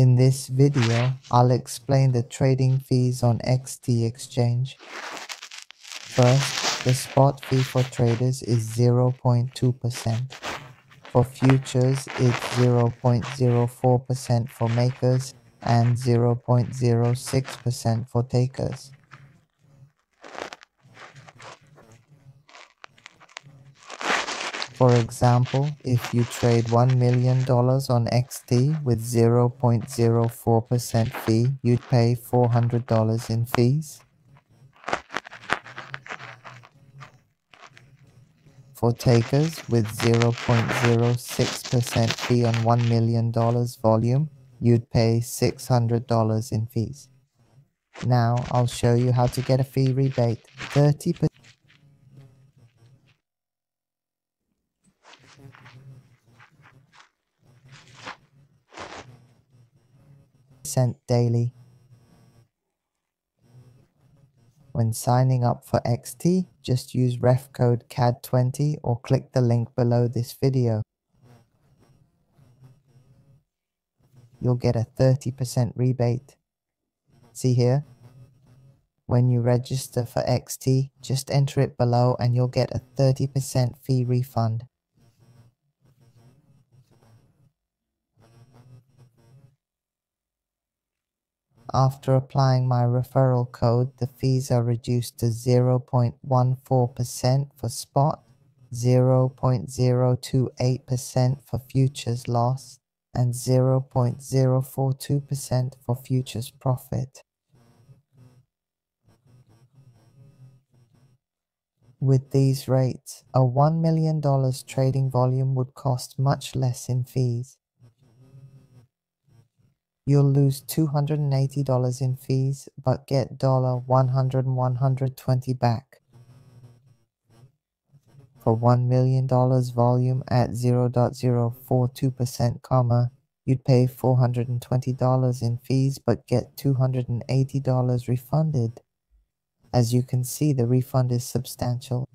In this video, I'll explain the trading fees on XT exchange. First, the spot fee for traders is 0.2%. For futures, it's 0.04% for makers and 0.06% for takers. For example, if you trade $1 million on XT with 0.04% fee, you'd pay $400 in fees. For takers with 0.06% fee on $1 million volume, you'd pay $600 in fees. Now I'll show you how to get a fee rebate. 30% daily. When signing up for XT, just use ref code CAD20 or click the link below this video. You'll get a 30% rebate. See here? When you register for XT, just enter it below and you'll get a 30% fee refund. After applying my referral code, the fees are reduced to 0.14% for spot, 0.028% for futures loss, and 0.042% for futures profit. With these rates, a $1 million trading volume would cost much less in fees. You'll lose $280 in fees, but get $100 and $120 back. For $1 million volume at 0.042%, you'd pay $420 in fees, but get $280 refunded. As you can see, the refund is substantial.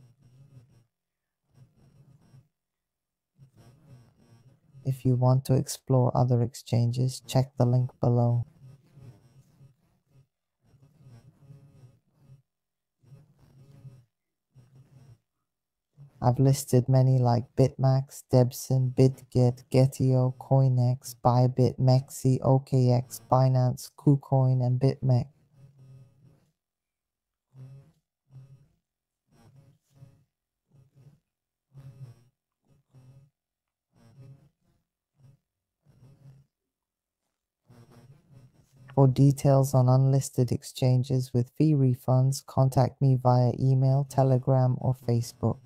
If you want to explore other exchanges, check the link below. I've listed many like BitMax, Debson, BitGet, Getio, CoinEx, Bybit, Mexi, OKX, Binance, KuCoin, and BitMEX. For details on unlisted exchanges with fee refunds, contact me via email, Telegram, or Facebook.